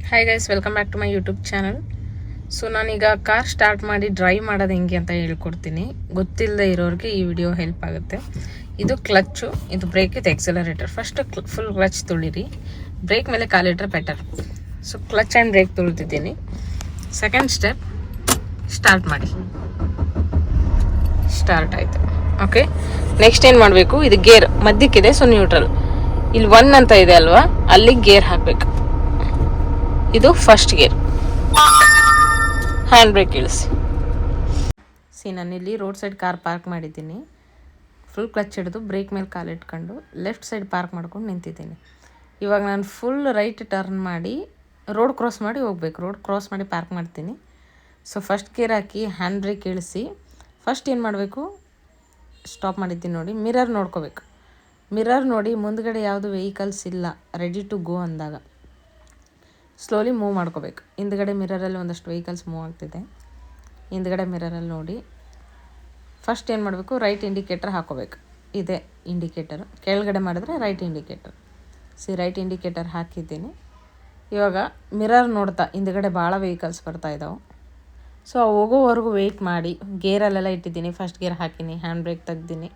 Hi guys, welcome back to my YouTube channel. So ನಾನೀಗ car start ಮಾಡಿ drive ಮಾಡೋದು ಹೆಂಗೆ ಅಂತ ಹೇಳ್ಕೊಡ್ತೀನಿ. ಗೊತ್ತಿಲ್ಲದೆ ಇರೋರಿಗೆ ಈ ವಿಡಿಯೋ ಹೆಲ್ಪ್ ಆಗುತ್ತೆ. ಇದು ಕ್ಲಚ್ಚು, ಇದು ಬ್ರೇಕ್, ಇದು ಎಕ್ಸಲರೇಟರ್. ಫಸ್ಟ್ ಫುಲ್ ಕ್ಲಚ್ ತುಳಿರಿ, ಬ್ರೇಕ್ ಮೇಲೆ ಕಾಲಿಟ್ರೆ better. So clutch and brake ತುಳಿತಿದ್ದೀನಿ. ಸೆಕೆಂಡ್ ಸ್ಟೆಪ್, ಸ್ಟಾರ್ಟ್ ಮಾಡಿ. ಸ್ಟಾರ್ಟ್ ಆಯಿತು. ಓಕೆ, ನೆಕ್ಸ್ಟ್ ಏನು ಮಾಡಬೇಕು, ಇದು ಗೇರ್ ಮಧ್ಯಕ್ಕಿದೆ, ಸೊ ನ್ಯೂಟ್ರಲ್. ಇಲ್ಲಿ 1 ಅಂತ ಇದೆ ಅಲ್ವಾ, ಅಲ್ಲಿ ಗೇರ್ ಹಾಕಬೇಕು. ಇದು ಫಸ್ಟ್ ಗೇರ್. ಹ್ಯಾಂಡ್ ಬ್ರೇಕ್ ಇಳಿಸಿ. ನಾನಿಲ್ಲಿ ರೋಡ್ ಸೈಡ್ ಕಾರ್ ಪಾರ್ಕ್ ಮಾಡಿದ್ದೀನಿ. ಫುಲ್ ಕ್ಲಚ್ ಹಿಡಿದು ಬ್ರೇಕ್ ಮೇಲೆ ಕಾಲಿಟ್ಕೊಂಡು ಲೆಫ್ಟ್ ಸೈಡ್ ಪಾರ್ಕ್ ಮಾಡ್ಕೊಂಡು ನಿಂತಿದ್ದೀನಿ. ಇವಾಗ ನಾನು ಫುಲ್ ರೈಟ್ ಟರ್ನ್ ಮಾಡಿ ರೋಡ್ ಕ್ರಾಸ್ ಮಾಡಿ ಹೋಗ್ಬೇಕು. ರೋಡ್ ಕ್ರಾಸ್ ಮಾಡಿ ಪಾರ್ಕ್ ಮಾಡ್ತೀನಿ. ಸೊ ಫಸ್ಟ್ ಗೇರ್ ಹಾಕಿ ಹ್ಯಾಂಡ್ ಬ್ರೇಕ್ ಇಳಿಸಿ ಫಸ್ಟ್ ಏನು ಮಾಡಬೇಕು, ಸ್ಟಾಪ್ ಮಾಡಿದ್ದೀನಿ ನೋಡಿ, ಮಿರರ್ ನೋಡ್ಕೋಬೇಕು. ಮಿರರ್ ನೋಡಿ ಮುಂದ್ಗಡೆ ಯಾವುದು ವೆಹಿಕಲ್ಸ್ ಇಲ್ಲ, ರೆಡಿ ಟು ಗೋ ಅಂದಾಗ ಸ್ಲೋಲಿ ಮೂವ್ ಮಾಡ್ಕೋಬೇಕು. ಹಿಂದ್ಗಡೆ ಮಿರರಲ್ಲಿ ಒಂದಷ್ಟು ವೆಹಿಕಲ್ಸ್ ಮೂವ್ ಆಗ್ತಿದೆ. ಹಿಂದ್ಗಡೆ ಮಿರರಲ್ಲಿ ನೋಡಿ ಫಸ್ಟ್ ಏನು ಮಾಡಬೇಕು, ರೈಟ್ ಇಂಡಿಕೇಟರ್ ಹಾಕೋಬೇಕು. ಇದೆ ಇಂಡಿಕೇಟರ್, ಕೆಳಗಡೆ ಮಾಡಿದ್ರೆ ರೈಟ್ ಇಂಡಿಕೇಟರ್. ರೈಟ್ ಇಂಡಿಕೇಟರ್ ಹಾಕಿದ್ದೀನಿ. ಇವಾಗ ಮಿರರ್ ನೋಡ್ತಾ ಹಿಂದ್ಗಡೆ ಭಾಳ ವೆಹಿಕಲ್ಸ್ ಬರ್ತಾ ಇದ್ದಾವೆ. ಸೊ ಹೋಗೋವರೆಗೂ ವೆಯ್ಟ್ ಮಾಡಿ. ಗೇರಲ್ಲೆಲ್ಲ ಇಟ್ಟಿದ್ದೀನಿ, ಫಸ್ಟ್ ಗೇರ್ ಹಾಕಿನಿ, ಹ್ಯಾಂಡ್ ಬ್ರೇಕ್ ತೆಗ್ದೀನಿ,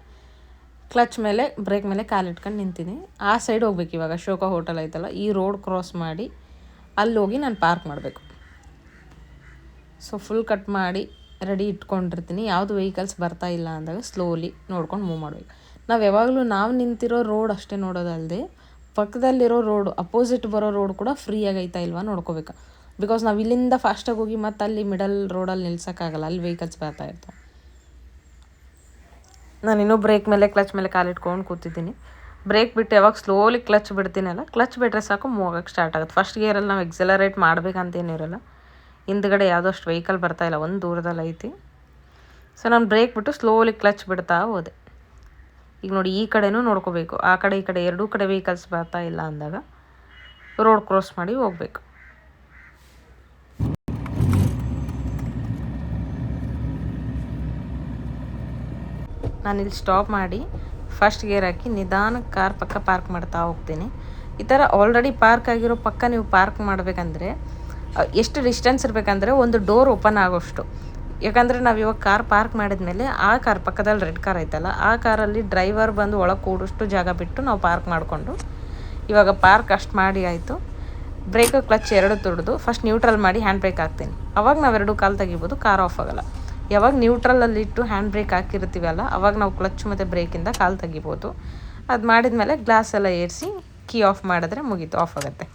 ಕ್ಲಚ್ ಮೇಲೆ ಬ್ರೇಕ್ ಮೇಲೆ ಕಾಲಿಟ್ಕೊಂಡು ನಿಂತೀನಿ. ಆ ಸೈಡ್ ಹೋಗ್ಬೇಕು. ಇವಾಗ ಶೋಕಾ ಹೋಟೆಲ್ ಐತಲ್ಲ, ಈ ರೋಡ್ ಕ್ರಾಸ್ ಮಾಡಿ ಅಲ್ಲಿ ಹೋಗಿ ನಾನು ಪಾರ್ಕ್ ಮಾಡಬೇಕು. ಸೊ ಫುಲ್ ಕಟ್ ಮಾಡಿ ರೆಡಿ ಇಟ್ಕೊಂಡಿರ್ತೀನಿ. ಯಾವುದು ವೆಹಿಕಲ್ಸ್ ಬರ್ತಾ ಇಲ್ಲ ಅಂದಾಗ ಸ್ಲೋಲಿ ನೋಡ್ಕೊಂಡು ಮೂವ್ ಮಾಡಬೇಕು. ನಾವು ಯಾವಾಗಲೂ ನಾವು ನಿಂತಿರೋ ರೋಡ್ ಅಷ್ಟೇ ನೋಡೋದಲ್ಲದೆ ಪಕ್ಕದಲ್ಲಿರೋ ರೋಡು, ಅಪೋಸಿಟ್ ಬರೋ ರೋಡ್ ಕೂಡ ಫ್ರೀಯಾಗಿ ಐತಾ ಇಲ್ವಾ ನೋಡ್ಕೋಬೇಕು. ಬಿಕಾಸ್ ನಾವು ಇಲ್ಲಿಂದ ಫಾಸ್ಟಾಗಿ ಹೋಗಿ ಮತ್ತು ಅಲ್ಲಿ ಮಿಡಲ್ ರೋಡಲ್ಲಿ ನಿಲ್ಸೋಕ್ಕಾಗಲ್ಲ, ಅಲ್ಲಿ ವೆಹಿಕಲ್ಸ್ ಬರ್ತಾ ಇರ್ತಾವೆ. ನಾನಿನ್ನೂ ಬ್ರೇಕ್ ಮೇಲೆ ಕ್ಲಚ್ ಮೇಲೆ ಕಾಲಿಟ್ಕೊಂಡು ಕೂತಿದ್ದೀನಿ. ಬ್ರೇಕ್ ಬಿಟ್ಟು ಯಾವಾಗ ಸ್ಲೋಲಿ ಕ್ಲಚ್ ಬಿಡ್ತೀನಲ್ಲ, ಕ್ಲಚ್ ಬಿಟ್ಟರೆ ಸಾಕು ಮೂವ್ ಆಗೋಕ್ಕೆ ಸ್ಟಾರ್ಟ್ ಆಗುತ್ತೆ. ಫಸ್ಟ್ ಗೇರಲ್ಲಿ ನಾವು ಎಕ್ಸಲರೇಟ್ ಮಾಡಬೇಕಂತೇನಿರಲ್ಲ. ಹಿಂದ್ಗಡೆ ಯಾವುದಷ್ಟು ವೆಹಿಕಲ್ ಬರ್ತಾಯಿಲ್ಲ, ಒಂದು ದೂರದಲ್ಲಿ ಐತಿ. ಸೊ ನಾನು ಬ್ರೇಕ್ ಬಿಟ್ಟು ಸ್ಲೋಲಿ ಕ್ಲಚ್ ಬಿಡ್ತಾ ಹೋದೆ. ಈಗ ನೋಡಿ, ಈ ಕಡೆನೂ ನೋಡ್ಕೋಬೇಕು, ಆ ಕಡೆ ಈ ಕಡೆ ಎರಡೂ ಕಡೆ ವೆಹಿಕಲ್ಸ್ ಬರ್ತಾ ಇಲ್ಲ ಅಂದಾಗ ರೋಡ್ ಕ್ರಾಸ್ ಮಾಡಿ ಹೋಗ್ಬೇಕು. ನಾನಿಲ್ಲಿ ಸ್ಟಾಪ್ ಮಾಡಿ ಫಸ್ಟ್ ಗೇರ್ ಹಾಕಿ ನಿಧಾನಕ್ಕೆ ಕಾರ್ ಪಕ್ಕ ಪಾರ್ಕ್ ಮಾಡ್ತಾ ಹೋಗ್ತೀನಿ. ಈ ಥರ ಆಲ್ರೆಡಿ ಪಾರ್ಕ್ ಆಗಿರೋ ಪಕ್ಕ ನೀವು ಪಾರ್ಕ್ ಮಾಡಬೇಕಂದ್ರೆ ಎಷ್ಟು ಡಿಸ್ಟೆನ್ಸ್ ಇರಬೇಕಂದ್ರೆ ಒಂದು ಡೋರ್ ಓಪನ್ ಆಗೋಷ್ಟು. ಯಾಕಂದರೆ ನಾವು ಇವಾಗ ಕಾರ್ ಪಾರ್ಕ್ ಮಾಡಿದ್ಮೇಲೆ ಆ ಕಾರ್ ಪಕ್ಕದಲ್ಲಿ ರೆಡ್ ಕಾರ್ ಐತಲ್ಲ, ಆ ಕಾರಲ್ಲಿ ಡ್ರೈವರ್ ಬಂದು ಒಳಗೆ ಕೂಡೋಷ್ಟು ಜಾಗ ಬಿಟ್ಟು ನಾವು ಪಾರ್ಕ್ ಮಾಡಿಕೊಂಡು ಇವಾಗ ಪಾರ್ಕ್ ಅಷ್ಟು ಮಾಡಿ ಆಯಿತು. ಬ್ರೇಕ್ ಕ್ಲಚ್ ಎರಡು ತುಡಿದು ಫಸ್ಟ್ ನ್ಯೂಟ್ರಲ್ ಮಾಡಿ ಹ್ಯಾಂಡ್ ಬ್ರೇಕ್ ಹಾಕ್ತೀನಿ. ಅವಾಗ ನಾವೆರಡು ಕಾಲು ತೆಗಿಬೋದು, ಕಾರ್ ಆಫ್ ಆಗೋಲ್ಲ. ಯಾವಾಗ ನ್ಯೂಟ್ರಲಲ್ಲಿ ಇಟ್ಟು ಹ್ಯಾಂಡ್ ಬ್ರೇಕ್ ಹಾಕಿರ್ತೀವಲ್ಲ, ಅವಾಗ ನಾವು ಕ್ಲಚ್ ಮತ್ತು ಬ್ರೇಕಿಂದ ಕಾಲು ತೆಗಿಬೋದು. ಅದು ಮಾಡಿದ್ಮೇಲೆ ಗ್ಲಾಸ್ ಎಲ್ಲ ಏರಿಸಿ ಕೀ ಆಫ್ ಮಾಡಿದ್ರೆ ಮುಗೀತು, ಆಫ್ ಆಗುತ್ತೆ.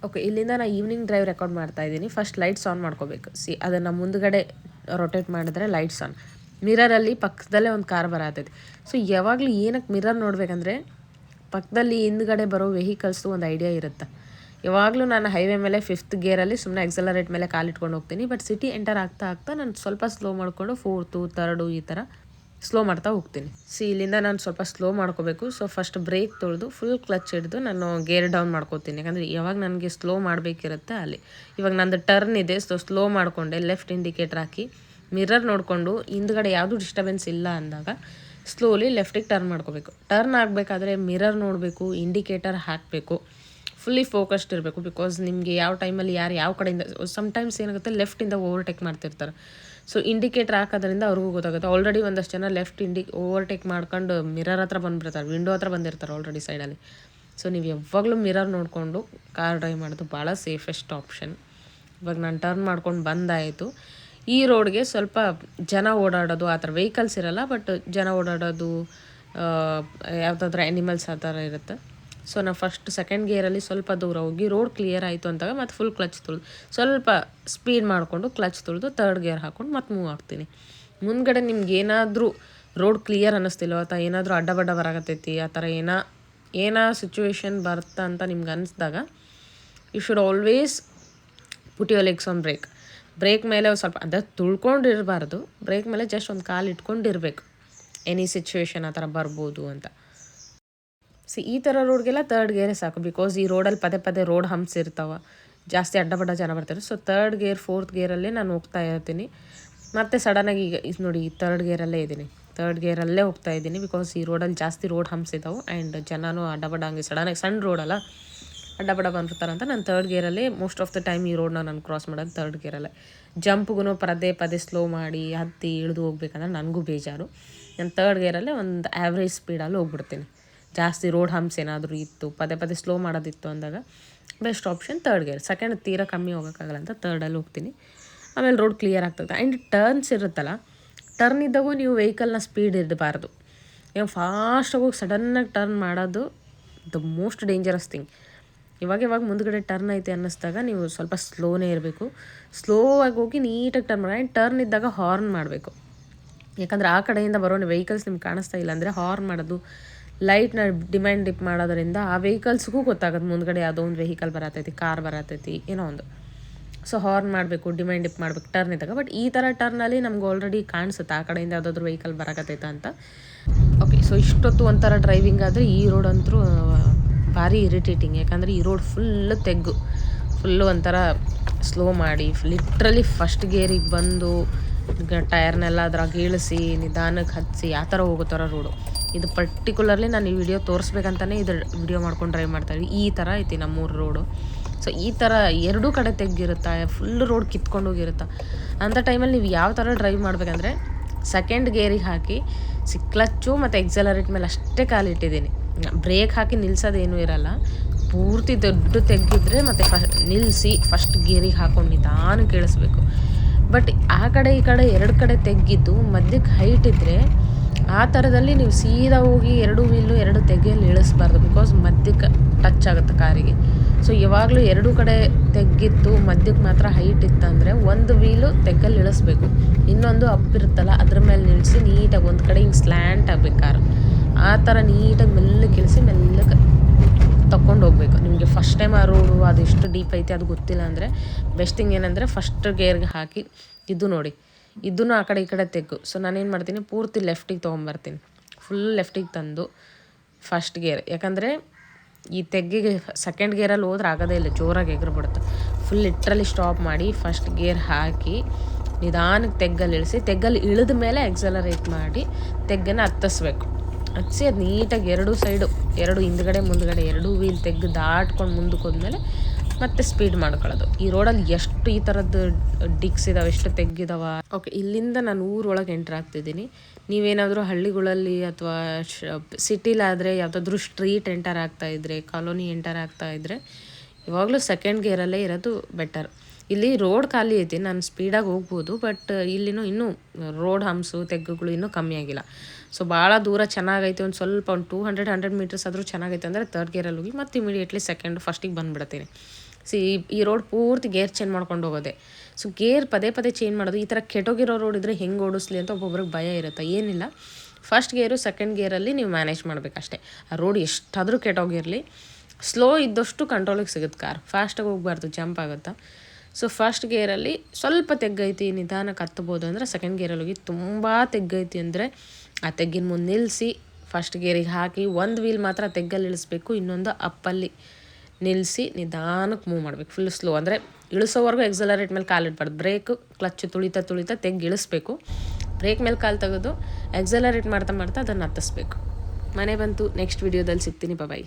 ಓಕೆ, ಇಲ್ಲಿಂದ ನಾನು ಈವ್ನಿಂಗ್ ಡ್ರೈವ್ ರೆಕಾರ್ಡ್ ಮಾಡ್ತಾಯಿದ್ದೀನಿ. ಫಸ್ಟ್ ಲೈಟ್ಸ್ ಆನ್ ಮಾಡ್ಕೋಬೇಕು. ಅದನ್ನು ಮುಂದ್ಗಡೆ ರೊಟೇಟ್ ಮಾಡಿದ್ರೆ ಲೈಟ್ಸ್ ಆನ್. ಮಿರರಲ್ಲಿ ಪಕ್ಕದಲ್ಲೇ ಒಂದು ಕಾರ್ ಬರತ್ತೈತಿ. ಸೊ ಯಾವಾಗಲೂ ಏನಕ್ಕೆ ಮಿರರ್ ನೋಡಬೇಕಂದ್ರೆ ಪಕ್ಕದಲ್ಲಿ ಹಿಂದ್ಗಡೆ ಬರೋ ವೆಹಿಕಲ್ಸ್ದು ಒಂದು ಐಡಿಯಾ ಇರುತ್ತೆ. ಯಾವಾಗಲೂ ನಾನು ಹೈವೇ ಮೇಲೆ 5th ಗೇರಲ್ಲಿ ಸುಮ್ಮನೆ ಎಕ್ಸಲರೇಟ್ ಮೇಲೆ ಕಾಲಿಟ್ಕೊಂಡು ಹೋಗ್ತೀನಿ. ಬಟ್ ಸಿಟಿ ಎಂಟರ್ ಆಗ್ತಾ ನಾನು ಸ್ವಲ್ಪ ಸ್ಲೋ ಮಾಡಿಕೊಂಡು 4th 3rd ಈ ಥರ ಸ್ಲೋ ಮಾಡ್ತಾ ಹೋಗ್ತೀನಿ. ಇಲ್ಲಿಂದ ನಾನು ಸ್ವಲ್ಪ ಸ್ಲೋ ಮಾಡ್ಕೋಬೇಕು. ಸೊ ಫಸ್ಟ್ ಬ್ರೇಕ್ ತೊಳೆದು ಫುಲ್ ಕ್ಲಚ್ ಹಿಡಿದು ನಾನು ಗೇರ್ ಡೌನ್ ಮಾಡ್ಕೋತೀನಿ. ಯಾಕಂದರೆ ಯಾವಾಗ ನನಗೆ ಸ್ಲೋ ಮಾಡಬೇಕಿರುತ್ತೆ ಅಲ್ಲಿ. ಇವಾಗ ನಂದು ಟರ್ನ್ ಇದೆ, ಸೊ ಸ್ಲೋ ಮಾಡಿಕೊಂಡೆ, ಲೆಫ್ಟ್ ಇಂಡಿಕೇಟರ್ ಹಾಕಿ ಮಿರರ್ ನೋಡಿಕೊಂಡು ಹಿಂದ್ಗಡೆ ಯಾವುದೂ ಡಿಸ್ಟರ್ಬೆನ್ಸ್ ಇಲ್ಲ ಅಂದಾಗ ಸ್ಲೋಲಿ ಲೆಫ್ಟಿಗೆ ಟರ್ನ್ ಮಾಡ್ಕೋಬೇಕು. ಟರ್ನ್ ಆಗಬೇಕಾದ್ರೆ ಮಿರರ್ ನೋಡಬೇಕು, ಇಂಡಿಕೇಟರ್ ಹಾಕಬೇಕು, ಫುಲ್ಲಿ ಫೋಕಸ್ಡ್ ಇರಬೇಕು. ಬಿಕಾಸ್ ನಿಮಗೆ ಯಾವ ಟೈಮಲ್ಲಿ ಯಾರು ಯಾವ ಕಡೆಯಿಂದ ಸಮ್ಟೈಮ್ಸ್ ಏನಾಗುತ್ತೆ, ಲೆಫ್ಟಿಂದ ಓವರ್ಟೇಕ್ ಮಾಡ್ತಿರ್ತಾರೆ. ಸೊ ಇಂಡಿಕೇಟರ್ ಹಾಕೋದ್ರಿಂದ ಅವ್ರಿಗೂ ಗೊತ್ತಾಗುತ್ತೆ. ಆಲ್ರೆಡಿ ಒಂದಷ್ಟು ಜನ ಲೆಫ್ಟ್ ಓವರ್ಟೇಕ್ ಮಾಡ್ಕೊಂಡು ಮಿರರ್ ಹತ್ರ ಬಂದುಬಿಡ್ತಾರೆ, ವಿಂಡೋ ಹತ್ರ ಬಂದಿರ್ತಾರೆ ಆಲ್ರೆಡಿ ಸೈಡಲ್ಲಿ. ಸೊ ನೀವು ಯಾವಾಗಲೂ ಮಿರರ್ ನೋಡಿಕೊಂಡು ಕಾರ್ ಡ್ರೈವ್ ಮಾಡೋದು ಭಾಳ ಸೇಫೆಸ್ಟ್ ಆಪ್ಷನ್. ಇವಾಗ ನಾನು ಟರ್ನ್ ಮಾಡ್ಕೊಂಡು ಬಂದಾಯಿತು. ಈ ರೋಡ್ಗೆ ಸ್ವಲ್ಪ ಜನ ಓಡಾಡೋದು ಆ ಥರ ವೆಹಿಕಲ್ಸ್ ಇರೋಲ್ಲ, ಬಟ್ ಜನ ಓಡಾಡೋದು, ಯಾವುದಾದ್ರೂ ಆ್ಯನಿಮಲ್ಸ್ ಆ ಥರ ಇರುತ್ತೆ. ಸೊ ನಾವು ಫಸ್ಟ್ ಸೆಕೆಂಡ್ ಗೇರಲ್ಲಿ ಸ್ವಲ್ಪ ದೂರ ಹೋಗಿ ರೋಡ್ ಕ್ಲಿಯರ್ ಆಯಿತು ಅಂದಾಗ ಮತ್ತು ಫುಲ್ ಕ್ಲಚ್ ತುಳಿದು ಸ್ವಲ್ಪ ಸ್ಪೀಡ್ ಮಾಡಿಕೊಂಡು ಕ್ಲಚ್ ತುಳಿದು 3rd ಗೇರ್ ಹಾಕ್ಕೊಂಡು ಮತ್ತೆ ಮೂವ್ ಆಗ್ತೀನಿ. ಮುಂದ್ಗಡೆ ನಿಮ್ಗೆ ಏನಾದರೂ ರೋಡ್ ಕ್ಲಿಯರ್ ಅನ್ನಿಸ್ತಿಲ್ಲೋ ಅಥವಾ ಏನಾದರೂ ಅಡ್ಡ ಬರಾಕತ್ತೈತಿ, ಆ ಥರ ಏನೋ ಸಿಚುವೇಶನ್ ಬರುತ್ತಾ ಅಂತ ನಿಮ್ಗೆ ಅನ್ನಿಸ್ದಾಗ you should always put your legs on brake. Brake ಮೇಲೆ ಸ್ವಲ್ಪ ಅಂದರೆ ತುಳ್ಕೊಂಡಿರಬಾರ್ದು, ಬ್ರೇಕ್ ಮೇಲೆ ಜಸ್ಟ್ ಒಂದು ಕಾಲು ಇಟ್ಕೊಂಡಿರ್ಬೇಕು. ಎನಿ ಸಿಚುವೇಶನ್ ಆ ಥರ ಬರ್ಬೋದು ಅಂತ. ಈ ಥರ ರೋಡ್ಗೆಲ್ಲ 3rd ಗೇರೇ ಸಾಕು. ಬಿಕಾಸ್ ಈ ರೋಡಲ್ಲಿ ಪದೇ ರೋಡ್ ಹಂಪ್ಸ್ ಇರ್ತಾವೆ, ಜಾಸ್ತಿ ಅಡ್ಡ ಜನ ಬರ್ತಾರೆ. ಸೊ 3rd ಗೇರ್ 4th ಗೇರಲ್ಲೇ ನಾನು ಹೋಗ್ತಾ ಇರ್ತೀನಿ. ಮತ್ತು ಸಡನ್ನಾಗಿ ಈಗ ನೋಡಿ 3rd ಗೇರಲ್ಲೇ ಇದ್ದೀನಿ, 3rd ಗೇರಲ್ಲೇ ಹೋಗ್ತಾ ಇದ್ದೀನಿ. ಬಿಕಾಸ್ ಈ ರೋಡಲ್ಲಿ ಜಾಸ್ತಿ ರೋಡ್ ಹಂಪ್ಸ್ ಇದ್ದಾವೆ ಆ್ಯಂಡ್ ಜನನೂ ಅಡ್ಡ ಹಂಗೆ ಸಡನ್ನಾಗಿ ಸಣ್ಣ ರೋಡಲ್ಲ, ಅಡ್ಡ ಬಡ ಬಂದಿರ್ತಾರಂತ ನಾನು ತರ್ಡ್ ಗೇರಲ್ಲಿ ಮೋಸ್ಟ್ ಆಫ್ ದ ಟೈಮ್ ಈ ರೋಡ್ನ ನಾನು ಕ್ರಾಸ್ ಮಾಡೋದು ತರ್ಡ್ ಗೇರಲ್ಲೇ. ಜಂಪ್ಗೂ ಪದೇ ಸ್ಲೋ ಮಾಡಿ ಹತ್ತಿ ಇಳಿದು ಹೋಗ್ಬೇಕಂದ್ರೆ ನನಗೂ ಬೇಜಾರು. ನಾನು ತರ್ಡ್ ಗೇರಲ್ಲೇ ಒಂದು ಆ್ಯಾವ್ರೇಜ್ ಸ್ಪೀಡಲ್ಲಿ ಹೋಗ್ಬಿಡ್ತೀನಿ. ಜಾಸ್ತಿ ರೋಡ್ ಹಂಪ್ಸ್ ಏನಾದರೂ ಇತ್ತು, ಪದೇ ಸ್ಲೋ ಮಾಡೋದಿತ್ತು ಅಂದಾಗ best option third gear. Second ತೀರಾ ಕಮ್ಮಿ ಹೋಗೋಕ್ಕಾಗಲ್ಲ ಅಂತ ತರ್ಡಲ್ಲಿ ಹೋಗ್ತೀನಿ. ಆಮೇಲೆ ರೋಡ್ ಕ್ಲಿಯರ್ ಆಗ್ತದೆ. ಆ್ಯಂಡ್ ಟರ್ನ್ಸ್ ಇರುತ್ತಲ್ಲ, ಟರ್ನ್ ಇದ್ದಾಗೂ ನೀವು ವೆಹಿಕಲ್ನ ಸ್ಪೀಡ್ ಇರಬಾರ್ದು. ಈಗ ಫಾಸ್ಟಾಗಿ ಹೋಗಿ ಸಡನ್ನಾಗಿ ಟರ್ನ್ ಮಾಡೋದು ದ ಮೋಸ್ಟ್ ಡೇಂಜರಸ್ ಥಿಂಗ್. ಇವಾಗ ಮುಂದ್ಗಡೆ ಟರ್ನ್ ಐತೆ ಅನ್ನಿಸ್ದಾಗ ನೀವು ಸ್ವಲ್ಪ ಸ್ಲೋನೇ ಇರಬೇಕು. ಸ್ಲೋ ಆಗಿ ಹೋಗಿ ನೀಟಾಗಿ ಟರ್ನ್ ಮಾಡಿ. ಆ್ಯಂಡ್ ಟರ್ನ್ ಇದ್ದಾಗ ಹಾರ್ನ್ ಮಾಡಬೇಕು. ಯಾಕಂದರೆ ಆ ಕಡೆಯಿಂದ ಬರೋ ವೆಹಿಕಲ್ಸ್ ನಿಮ್ಗೆ ಕಾಣಿಸ್ತಾ ಇಲ್ಲ ಅಂದರೆ ಹಾರ್ನ್ ಮಾಡೋದು, ಲೈಟ್ನ ಡಿಮ್ಯಾಂಡ್ ಡಿಪ್ ಮಾಡೋದ್ರಿಂದ ಆ ವೆಹಿಕಲ್ಸ್ಗೂ ಗೊತ್ತಾಗೋದು ಮುಂದ್ಗಡೆ ಯಾವುದೋ ಒಂದು ವೆಹಿಕಲ್ ಬರತೈತಿ, ಕಾರ್ ಬರತೈತಿ, ಏನೋ ಒಂದು. ಸೊ ಹಾರ್ನ್ ಮಾಡಬೇಕು, ಡಿಮ್ಯಾಂಡ್ ಡಿಪ್ ಮಾಡಬೇಕು ಟರ್ನ್ ಇದ್ದಾಗ. ಬಟ್ ಈ ಥರ ಟರ್ನಲ್ಲಿ ನಮ್ಗೆ ಆಲ್ರೆಡಿ ಕಾಣಿಸುತ್ತೆ ಆ ಕಡೆಯಿಂದ ಯಾವುದಾದ್ರೂ ವೆಹಿಕಲ್ ಬರಕತ್ತೈತೆ ಅಂತ. ಓಕೆ, ಸೊ ಇಷ್ಟೊತ್ತು ಒಂಥರ ಡ್ರೈವಿಂಗ್ ಆದರೆ ಈ ರೋಡ್ ಅಂತೂ ಭಾರಿ ಇರಿಟೇಟಿಂಗ್. ಯಾಕಂದರೆ ಈ ರೋಡ್ ಫುಲ್ಲು ಒಂಥರ ಸ್ಲೋ ಮಾಡಿ ಲಿಟ್ರಲಿ ಫಸ್ಟ್ ಗೇರಿಗೆ ಬಂದು ಟೈರ್ನೆಲ್ಲ ಅದ್ರಾಗ ಇಳಿಸಿ ನಿಧಾನಕ್ಕೆ ಹತ್ತಿಸಿ ಆ ಥರ ಹೋಗೋಥರ ರೋಡು ಇದು. ಪರ್ಟಿಕ್ಯುಲರ್ಲಿ ನಾನು ಈ ವಿಡಿಯೋ ತೋರಿಸ್ಬೇಕಂತಲೇ ಇದು ವಿಡಿಯೋ ಮಾಡ್ಕೊಂಡು ಡ್ರೈವ್ ಮಾಡ್ತಾಯಿದ್ವಿ. ಈ ಥರ ಐತಿ ನಮ್ಮೂರು ರೋಡು. ಸೊ ಈ ಥರ ಎರಡೂ ಕಡೆ ತೆಗ್ಗಿರುತ್ತೆ, ಫುಲ್ ರೋಡ್ ಕಿತ್ಕೊಂಡು ಹೋಗಿರುತ್ತೆ. ಅಂಥ ಟೈಮಲ್ಲಿ ನೀವು ಯಾವ ಥರ ಡ್ರೈವ್ ಮಾಡಬೇಕಂದ್ರೆ ಸೆಕೆಂಡ್ ಗೇರಿಗೆ ಹಾಕಿ ಕ್ಲಚ್ಚು ಮತ್ತು ಎಕ್ಸಲರೇಟ್ ಮೇಲೆ ಅಷ್ಟೇ ಕಾಲಿಟ್ಟಿದ್ದೀನಿ. ಬ್ರೇಕ್ ಹಾಕಿ ನಿಲ್ಸೋದೇನೂ ಇರಲ್ಲ. ಪೂರ್ತಿ ದೊಡ್ಡ ತೆಗ್ಗಿದ್ರೆ ಮತ್ತು ನಿಲ್ಲಿಸಿ ಫಸ್ಟ್ ಗೇರಿಗೆ ಹಾಕೊಂಡು ನಿಧಾನ ಕೇಳಿಸ್ಬೇಕು. ಬಟ್ ಆ ಕಡೆ ಈ ಕಡೆ ಎರಡು ಕಡೆ ತೆಗ್ಗಿದ್ದು ಮಧ್ಯಕ್ಕೆ ಹೈಟ್ ಇದ್ದರೆ ಆ ಥರದಲ್ಲಿ ನೀವು ಸೀದಾ ಹೋಗಿ ಎರಡು ವೀಲು ಎರಡು ತೆಗ್ಗೆಯಲ್ಲಿ ಇಳಿಸ್ಬಾರ್ದು. ಬಿಕಾಸ್ ಮಧ್ಯಕ್ಕೆ ಟಚ್ ಆಗುತ್ತೆ ಕಾರಿಗೆ. ಸೊ ಯಾವಾಗಲೂ ಎರಡೂ ಕಡೆ ತೆಗ್ಗಿತ್ತು, ಮಧ್ಯಕ್ಕೆ ಮಾತ್ರ ಹೈಟ್ ಇತ್ತಂದರೆ ಒಂದು ವೀಲು ತೆಗ್ಗಲ್ಲಿ ಇಳಿಸ್ಬೇಕು, ಇನ್ನೊಂದು ಅಪ್ ಇರುತ್ತಲ್ಲ ಅದ್ರ ಮೇಲೆ ನಿಲ್ಲಿಸಿ ನೀಟಾಗಿ ಒಂದು ಕಡೆ ಹಿಂಗೆ ಸ್ಲ್ಯಾಂಟ್ ಆಗಬೇಕು ಕಾರು. ಆ ಥರ ನೀಟಾಗಿ ಮೆಲ್ಲಕ್ಕೆ ಇಳಿಸಿ ಮೆಲ್ಲಕ್ಕೆ ತಗೊಂಡು ಹೋಗ್ಬೇಕು. ನಿಮಗೆ ಫಸ್ಟ್ ಟೈಮ್ ಆ ರೋಡು ಅದು ಎಷ್ಟು ಡೀಪ್ ಐತೆ ಅದು ಗೊತ್ತಿಲ್ಲ ಅಂದರೆ ಬೆಸ್ಟ್ ಥಿಂಗ್ ಏನಂದರೆ ಫಸ್ಟ್ ಗೇರ್ಗೆ ಹಾಕಿ ಇದು ನೋಡಿ, ಇದೂ ಆ ಕಡೆ ಈ ಕಡೆ ತೆಗ್ಗು. ಸೊ ನಾನೇನು ಮಾಡ್ತೀನಿ, ಪೂರ್ತಿ ಲೆಫ್ಟಿಗೆ ತೊಗೊಂಬರ್ತೀನಿ. ಫುಲ್ ಲೆಫ್ಟಿಗೆ ತಂದು ಫಸ್ಟ್ ಗೇರ್, ಯಾಕಂದರೆ ಈ ತೆಗ್ಗಿಗೆ ಸೆಕೆಂಡ್ ಗೇರಲ್ಲಿ ಹೋದ್ರೆ ಆಗೋದೇ ಇಲ್ಲ, ಜೋರಾಗಿ ಎಗರ್ಬಿಡುತ್ತೆ. ಫುಲ್ ಲಿಟ್ರಲಿ ಸ್ಟಾಪ್ ಮಾಡಿ ಫಸ್ಟ್ ಗೇರ್ ಹಾಕಿ ನಿಧಾನಕ್ಕೆ ತೆಗ್ಗಲ್ಲಿ ಇಳಿಸಿ, ತೆಗ್ಗಲ್ಲಿ ಇಳಿದ ಮೇಲೆ ಎಕ್ಸಲರೇಟ್ ಮಾಡಿ ತೆಗ್ಗನ್ನು ಹತ್ತಿಸ್ಬೇಕು. ಹಚ್ಚಿ ಅದು ನೀಟಾಗಿ ಎರಡೂ ಸೈಡು, ಎರಡು ಹಿಂದ್ಗಡೆ ಮುಂದ್ಗಡೆ ಎರಡೂ ವೀಲ್ ತೆಗ್ದು ದಾಟ್ಕೊಂಡು ಮುಂದಕ್ಕೆ ಹೋದ್ಮೇಲೆ ಮತ್ತೆ ಸ್ಪೀಡ್ ಮಾಡ್ಕೊಳ್ಳೋದು. ಈ ರೋಡಲ್ಲಿ ಎಷ್ಟು ಈ ಥರದ್ದು ಡಿಕ್ಸ್ ಇದಾವೆ, ಎಷ್ಟು ತೆಗ್ಗಿದಾವ. ಓಕೆ, ಇಲ್ಲಿಂದ ನಾನು ಊರೊಳಗೆ ಎಂಟ್ರ್ ಆಗ್ತಿದ್ದೀನಿ. ನೀವೇನಾದರೂ ಹಳ್ಳಿಗಳಲ್ಲಿ ಅಥವಾ ಸಿಟಿಲಾದರೆ ಯಾವುದಾದ್ರೂ ಸ್ಟ್ರೀಟ್ ಎಂಟರ್ ಆಗ್ತಾಯಿದ್ರೆ, ಕಾಲೋನಿ ಎಂಟರ್ ಆಗ್ತಾಯಿದ್ರೆ ಇವಾಗಲೂ ಸೆಕೆಂಡ್ ಗೇರಲ್ಲೇ ಇರೋದು ಬೆಟರ್. ಇಲ್ಲಿ ರೋಡ್ ಖಾಲಿ ಐತಿ, ನಾನು ಸ್ಪೀಡಾಗಿ ಹೋಗ್ಬೋದು. ಬಟ್ ಇಲ್ಲಿನೂ ಇನ್ನೂ ರೋಡ್ ಹಂಪ್ಸು ತೆಗ್ಗುಗಳು ಇನ್ನೂ ಕಮ್ಮಿ ಆಗಿಲ್ಲ. ಸೊ ಭಾಳ ದೂರ ಚೆನ್ನಾಗೈತೆ, ಒಂದು ಸ್ವಲ್ಪ ಒಂದು 200 ಮೀಟರ್ಸ್ ಆದರೂ ಚೆನ್ನಾಗೈತೆ ಅಂದರೆ ತರ್ಡ್ ಗೇರಲ್ಲಿ ಹೋಗಿ ಮತ್ತು ಇಮಿಡಿಯೇಟ್ಲಿ ಫಸ್ಟಿಗೆ ಬಂದುಬಿಡ್ತೀನಿ. ಈ ರೋಡ್ ಪೂರ್ತಿ ಗೇರ್ ಚೇಂಜ್ ಮಾಡ್ಕೊಂಡು ಹೋಗೋದೆ. ಸೊ ಗೇರ್ ಪದೇ ಚೇಂಜ್ ಮಾಡೋದು. ಈ ಥರ ಕೆಟ್ಟೋಗಿರೋ ರೋಡ್ ಇದ್ದರೆ ಹೆಂಗೆ ಓಡಿಸ್ಲಿ ಅಂತ ಒಬ್ಬೊಬ್ರಿಗೆ ಭಯ ಇರುತ್ತೆ. ಏನಿಲ್ಲ, ಫಸ್ಟ್ ಗೇರು ಸೆಕೆಂಡ್ ಗೇರಲ್ಲಿ ನೀವು ಮ್ಯಾನೇಜ್ ಮಾಡಬೇಕಷ್ಟೇ. ಆ ರೋಡ್ ಎಷ್ಟಾದರೂ ಕೆಟ್ಟೋಗಿರಲಿ, ಸ್ಲೋ ಇದ್ದಷ್ಟು ಕಂಟ್ರೋಲಿಗೆ ಸಿಗುತ್ತೆ ಕಾರ್. ಫಾಸ್ಟಾಗಿ ಹೋಗ್ಬಾರ್ದು, ಜಂಪ್ ಆಗುತ್ತಾ. ಸೊ ಫಸ್ಟ್ ಗೇರಲ್ಲಿ ಸ್ವಲ್ಪ ತೆಗ್ಗೈತಿ, ನಿಧಾನಕ್ಕೆ ಹತ್ಬೋದು ಅಂದರೆ ಸೆಕೆಂಡ್ ಗೇರಲ್ಲಿ ಹೋಗಿ. ತುಂಬ ತೆಗ್ಗೈತಿ ಅಂದರೆ ಆ ತೆಗ್ಗಿನ ಮುಂದೆ ನಿಲ್ಲಿಸಿ ಫಸ್ಟ್ ಗೇರಿಗೆ ಹಾಕಿ ಒಂದು ವೀಲ್ ಮಾತ್ರ ತೆಗ್ಗಲ್ಲಿ ಇಳಿಸ್ಬೇಕು, ಇನ್ನೊಂದು ಅಪ್ಪಲ್ಲಿ ನಿಲ್ಲಿಸಿ ನಿಧಾನಕ್ಕೆ ಮೂವ್ ಮಾಡಬೇಕು. ಫುಲ್ ಸ್ಲೋ ಅಂದರೆ ಇಳಿಸೋವರೆಗೂ ಎಕ್ಸಲರೇಟ್ ಮೇಲೆ ಕಾಲಿಡ್ಬಾರ್ದು. ಬ್ರೇಕು ಕ್ಲಚ್ ತುಳಿತಾ ತೆಗ್ಗಿ ಇಳಿಸ್ಬೇಕು. ಬ್ರೇಕ್ ಮೇಲೆ ಕಾಲು ತೆಗೆದು ಎಕ್ಸಲರೇಟ್ ಮಾಡ್ತಾ ಅದನ್ನು ಹತ್ತಿಸ್ಬೇಕು. ಮನೆ ಬಂತು. ನೆಕ್ಸ್ಟ್ ವೀಡಿಯೋದಲ್ಲಿ ಸಿಗ್ತೀನಿ. ಬಾಯ್.